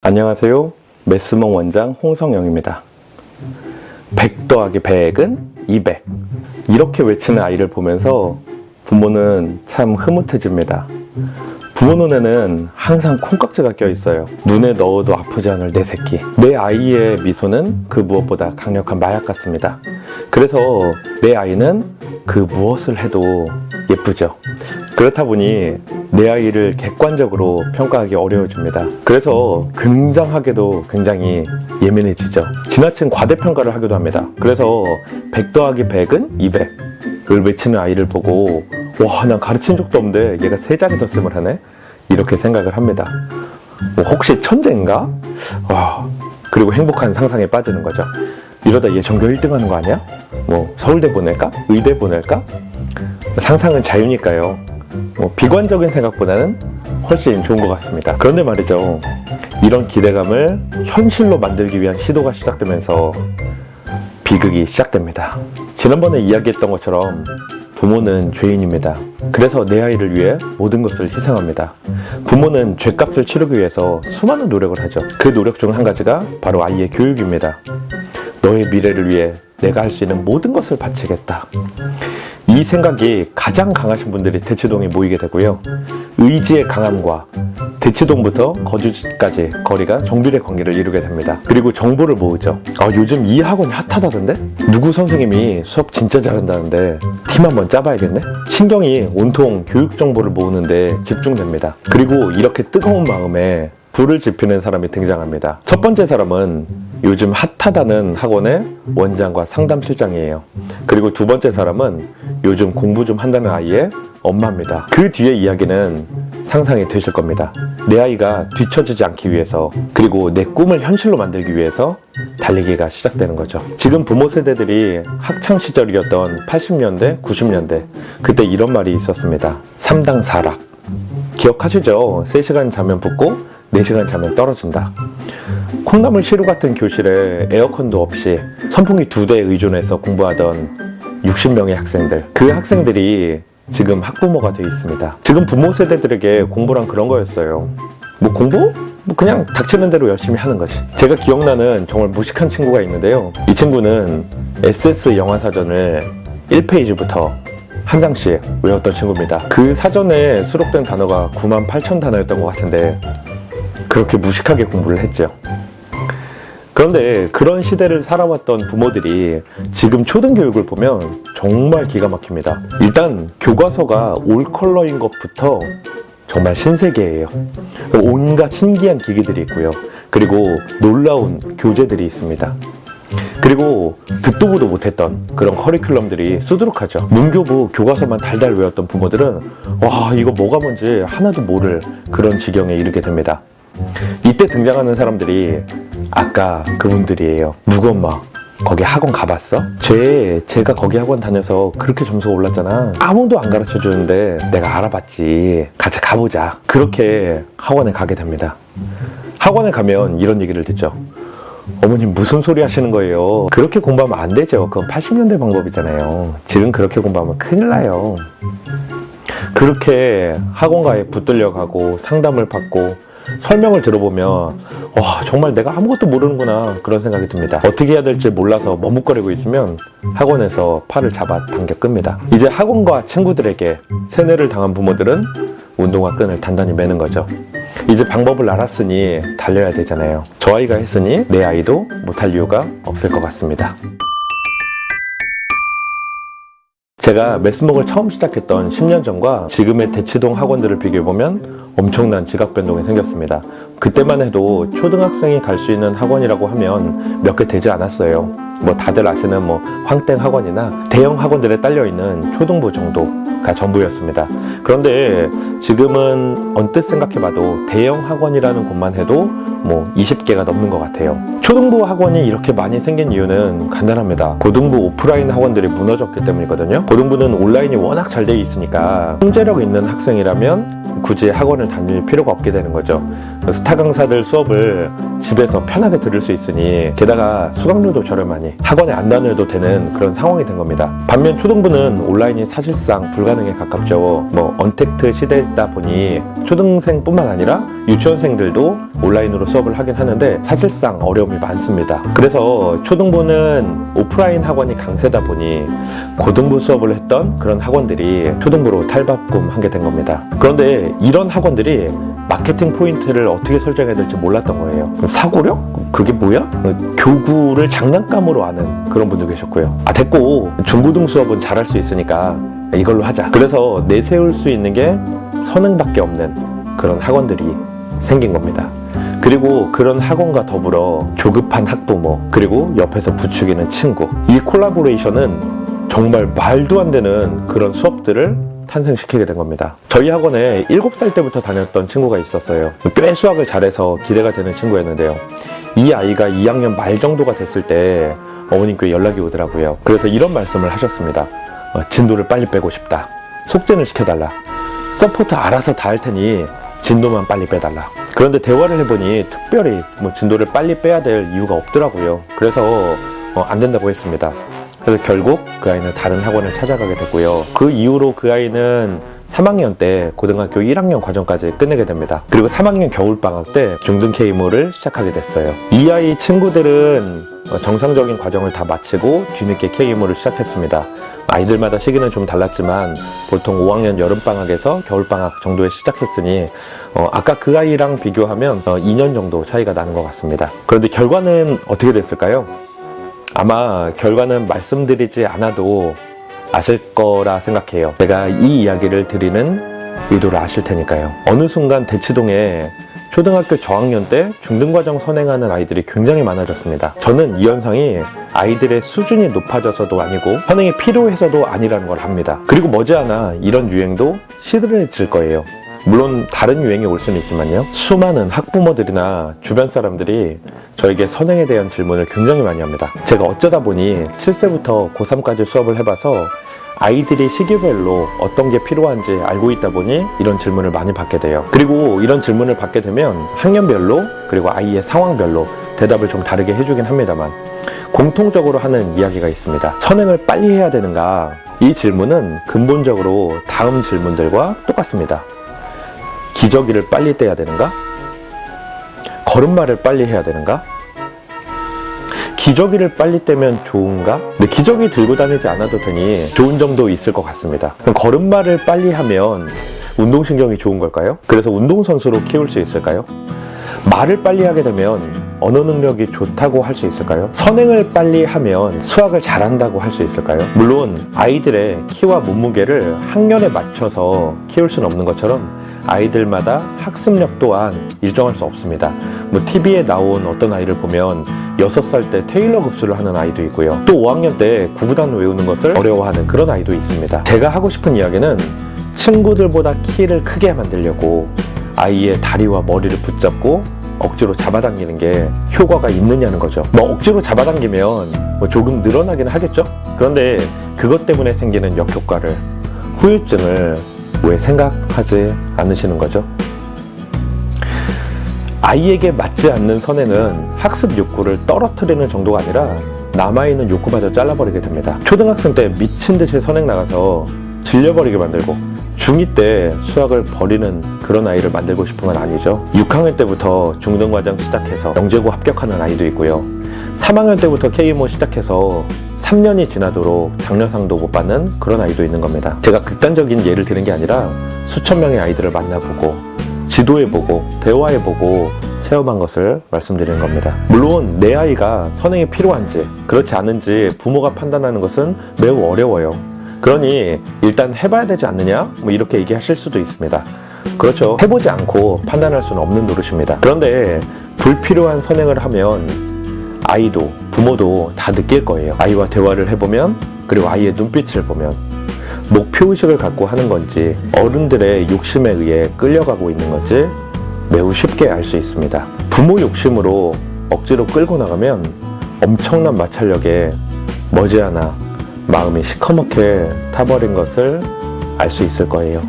안녕하세요. 메스몽 원장 홍성영입니다. 100 더하기 100은 200. 이렇게 외치는 아이를 보면서 부모는 참 흐뭇해집니다. 부모 눈에는 항상 콩깍지가 껴있어요. 눈에 넣어도 아프지 않을 내 새끼. 내 아이의 미소는 그 무엇보다 강력한 마약 같습니다. 그래서 내 아이는 그 무엇을 해도 예쁘죠. 그렇다 보니 내 아이를 객관적으로 평가하기 어려워집니다. 그래서 굉장하게도 굉장히 예민해지죠. 지나친 과대평가를 하기도 합니다. 그래서 100 더하기 100은 200을 외치는 아이를 보고 와, 난 가르친 적도 없는데 얘가 3자리 덧셈을 하네? 이렇게 생각을 합니다. 혹시 천재인가? 와, 그리고 행복한 상상에 빠지는 거죠. 이러다 얘 전교 1등 하는 거 아니야? 서울대 보낼까? 의대 보낼까? 상상은 자유니까요. 비관적인 생각보다는 훨씬 좋은 것 같습니다. 그런데 말이죠, 이런 기대감을 현실로 만들기 위한 시도가 시작되면서 비극이 시작됩니다. 지난번에 이야기했던 것처럼 부모는 죄인입니다. 그래서 내 아이를 위해 모든 것을 희생합니다. 부모는 죄값을 치르기 위해서 수많은 노력을 하죠. 그 노력 중 한 가지가 바로 아이의 교육입니다. 너의 미래를 위해 내가 할 수 있는 모든 것을 바치겠다. 이 생각이 가장 강하신 분들이 대치동에 모이게 되고요. 의지의 강함과 대치동부터 거주지까지 거리가 정비례 관계를 이루게 됩니다. 그리고 정보를 모으죠. 요즘 이 학원이 핫하다던데? 누구 선생님이 수업 진짜 잘한다는데 팀 한번 짜봐야겠네? 신경이 온통 교육 정보를 모으는데 집중됩니다. 그리고 이렇게 뜨거운 마음에 불을 지피는 사람이 등장합니다. 첫 번째 사람은 요즘 핫하다는 학원의 원장과 상담실장이에요. 그리고 두 번째 사람은 요즘 공부 좀 한다는 아이의 엄마입니다. 그 뒤의 이야기는 상상이 되실 겁니다. 내 아이가 뒤처지지 않기 위해서, 그리고 내 꿈을 현실로 만들기 위해서 달리기가 시작되는 거죠. 지금 부모 세대들이 학창시절이었던 80년대, 90년대, 그때 이런 말이 있었습니다. 3당 4락. 기억하시죠? 3시간 자면 붙고 4시간 자면 떨어진다. 콩나물 시루 같은 교실에 에어컨도 없이 선풍기 2대에 의존해서 공부하던 60명의 학생들, 그 학생들이 지금 학부모가 되어 있습니다. 지금 부모 세대들에게 공부란 그런 거였어요. 공부? 그냥 닥치는 대로 열심히 하는 거지. 제가 기억나는 정말 무식한 친구가 있는데요. 이 친구는 SS 영어사전을 1페이지부터 한 장씩 외웠던 친구입니다. 그 사전에 수록된 단어가 98,000단어였던 것 같은데 그렇게 무식하게 공부를 했죠. 그런데 그런 시대를 살아왔던 부모들이 지금 초등교육을 보면 정말 기가 막힙니다. 일단 교과서가 올 컬러인 것부터 정말 신세계예요. 온갖 신기한 기기들이 있고요. 그리고 놀라운 교재들이 있습니다. 그리고 듣도 보도 못했던 그런 커리큘럼들이 수두룩하죠. 문교부 교과서만 달달 외웠던 부모들은 와, 이거 뭐가 뭔지 하나도 모를 그런 지경에 이르게 됩니다. 이때 등장하는 사람들이 아까 그분들이에요. 누구 엄마 거기 학원 가봤어? 제가 거기 학원 다녀서 그렇게 점수가 올랐잖아. 아무도 안 가르쳐 주는데 내가 알아봤지. 같이 가보자. 그렇게 학원에 가게 됩니다. 학원에 가면 이런 얘기를 듣죠. 어머님 무슨 소리 하시는 거예요? 그렇게 공부하면 안 되죠. 그건 80년대 방법이잖아요. 지금 그렇게 공부하면 큰일 나요. 그렇게 학원가에 붙들려 가고 상담을 받고 설명을 들어보면 와, 정말 내가 아무것도 모르는구나 그런 생각이 듭니다. 어떻게 해야 될지 몰라서 머뭇거리고 있으면 학원에서 팔을 잡아 당겨 끕니다. 이제 학원과 친구들에게 세뇌를 당한 부모들은 운동화 끈을 단단히 매는 거죠. 이제 방법을 알았으니 달려야 되잖아요. 저 아이가 했으니 내 아이도 못할 이유가 없을 것 같습니다. 제가 메스몽을 처음 시작했던 10년 전과 지금의 대치동 학원들을 비교해보면 엄청난 지각 변동이 생겼습니다. 그때만 해도 초등학생이 갈 수 있는 학원이라고 하면 몇 개 되지 않았어요. 다들 아시는 황땡 학원이나 대형 학원들에 딸려있는 초등부 정도가 전부였습니다. 그런데 지금은 언뜻 생각해봐도 대형 학원이라는 곳만 해도 20개가 넘는 것 같아요. 초등부 학원이 이렇게 많이 생긴 이유는 간단합니다. 고등부 오프라인 학원들이 무너졌기 때문이거든요. 고등부는 온라인이 워낙 잘 돼 있으니까 통제력 있는 학생이라면 굳이 학원을 다닐 필요가 없게 되는 거죠. 스타 강사들 수업을 집에서 편하게 들을 수 있으니, 게다가 수강료도 저렴하니 학원에 안 다녀도 되는 그런 상황이 된 겁니다. 반면 초등부는 온라인이 사실상 불가능에 가깝죠. 언택트 시대이다 보니 초등생뿐만 아니라 유치원생들도 온라인으로 수업을 하긴 하는데 사실상 어려움이 많습니다. 그래서 초등부는 오프라인 학원이 강세다 보니 고등부 수업을 했던 그런 학원들이 초등부로 탈바꿈한 게 된 겁니다. 그런데 이런 학원들이 마케팅 포인트를 어떻게 설정해야 될지 몰랐던 거예요. 사고력? 그게 뭐야? 교구를 장난감으로 아는 그런 분도 계셨고요. 됐고 중고등 수업은 잘할 수 있으니까 이걸로 하자. 그래서 내세울 수 있는 게 선행밖에 없는 그런 학원들이 생긴 겁니다. 그리고 그런 학원과 더불어 조급한 학부모, 그리고 옆에서 부추기는 친구, 이 콜라보레이션은 정말 말도 안 되는 그런 수업들을 탄생시키게 된 겁니다. 저희 학원에 7살 때부터 다녔던 친구가 있었어요. 꽤 수학을 잘해서 기대가 되는 친구였는데요. 이 아이가 2학년 말 정도가 됐을 때 어머님께 연락이 오더라고요. 그래서 이런 말씀을 하셨습니다. 진도를 빨리 빼고 싶다. 속전을 시켜달라. 서포트 알아서 다 할 테니 진도만 빨리 빼달라. 그런데 대화를 해보니 특별히 진도를 빨리 빼야 될 이유가 없더라고요. 그래서 안 된다고 했습니다. 그래서 결국 그 아이는 다른 학원을 찾아가게 됐고요. 그 이후로 그 아이는 3학년 때 고등학교 1학년 과정까지 끝내게 됩니다. 그리고 3학년 겨울방학 때 중등 K모를 시작하게 됐어요. 이 아이 친구들은 정상적인 과정을 다 마치고 뒤늦게 K모를 시작했습니다. 아이들마다 시기는 좀 달랐지만 보통 5학년 여름방학에서 겨울방학 정도에 시작했으니 아까 그 아이랑 비교하면 2년 정도 차이가 나는 것 같습니다. 그런데 결과는 어떻게 됐을까요? 아마 결과는 말씀드리지 않아도 아실 거라 생각해요. 제가 이 이야기를 드리는 의도를 아실 테니까요. 어느 순간 대치동에 초등학교 저학년 때 중등과정 선행하는 아이들이 굉장히 많아졌습니다. 저는 이 현상이 아이들의 수준이 높아져서도 아니고 선행이 필요해서도 아니라는 걸 압니다. 그리고 머지않아 이런 유행도 시들해질 거예요. 물론 다른 유행이 올 수는 있지만요. 수많은 학부모들이나 주변 사람들이 저에게 선행에 대한 질문을 굉장히 많이 합니다. 제가 어쩌다 보니 7세부터 고3까지 수업을 해봐서 아이들이 시기별로 어떤 게 필요한지 알고 있다 보니 이런 질문을 많이 받게 돼요. 그리고 이런 질문을 받게 되면 학년별로 그리고 아이의 상황별로 대답을 좀 다르게 해주긴 합니다만 공통적으로 하는 이야기가 있습니다. 선행을 빨리 해야 되는가? 이 질문은 근본적으로 다음 질문들과 똑같습니다. 기저귀를 빨리 떼야 되는가? 걸음마를 빨리 해야 되는가? 기저귀를 빨리 떼면 좋은가? 근데 기저귀 들고 다니지 않아도 되니 좋은 점도 있을 것 같습니다. 그럼 걸음마를 빨리 하면 운동신경이 좋은 걸까요? 그래서 운동선수로 키울 수 있을까요? 말을 빨리 하게 되면 언어 능력이 좋다고 할 수 있을까요? 선행을 빨리 하면 수학을 잘한다고 할 수 있을까요? 물론 아이들의 키와 몸무게를 학년에 맞춰서 키울 수는 없는 것처럼 아이들마다 학습력 또한 일정할 수 없습니다. TV에 나온 어떤 아이를 보면 6살 때 테일러 급수를 하는 아이도 있고요. 또 5학년 때 구구단 외우는 것을 어려워하는 그런 아이도 있습니다. 제가 하고 싶은 이야기는 친구들보다 키를 크게 만들려고 아이의 다리와 머리를 붙잡고 억지로 잡아당기는 게 효과가 있느냐는 거죠. 억지로 잡아당기면 조금 늘어나긴 하겠죠? 그런데 그것 때문에 생기는 역효과를, 후유증을 왜 생각하지 않으시는 거죠? 아이에게 맞지 않는 선행은 학습 욕구를 떨어뜨리는 정도가 아니라 남아있는 욕구마저 잘라버리게 됩니다. 초등학생 때 미친 듯이 선행 나가서 질려버리게 만들고 중2 때 수학을 버리는 그런 아이를 만들고 싶은 건 아니죠. 6학년 때부터 중등과정 시작해서 영재고 합격하는 아이도 있고요. 3학년 때부터 K모 시작해서 3년이 지나도록 장려상도 못 받는 그런 아이도 있는 겁니다. 제가 극단적인 예를 드는 게 아니라 수천 명의 아이들을 만나보고 지도해보고 대화해보고 체험한 것을 말씀드리는 겁니다. 물론 내 아이가 선행이 필요한지 그렇지 않은지 부모가 판단하는 것은 매우 어려워요. 그러니 일단 해봐야 되지 않느냐? 이렇게 얘기하실 수도 있습니다. 그렇죠. 해보지 않고 판단할 수는 없는 노릇입니다. 그런데 불필요한 선행을 하면 아이도 부모도 다 느낄 거예요. 아이와 대화를 해보면, 그리고 아이의 눈빛을 보면 목표의식을 갖고 하는 건지 어른들의 욕심에 의해 끌려가고 있는 건지 매우 쉽게 알 수 있습니다. 부모 욕심으로 억지로 끌고 나가면 엄청난 마찰력에 머지않아 마음이 시커멓게 타버린 것을 알 수 있을 거예요.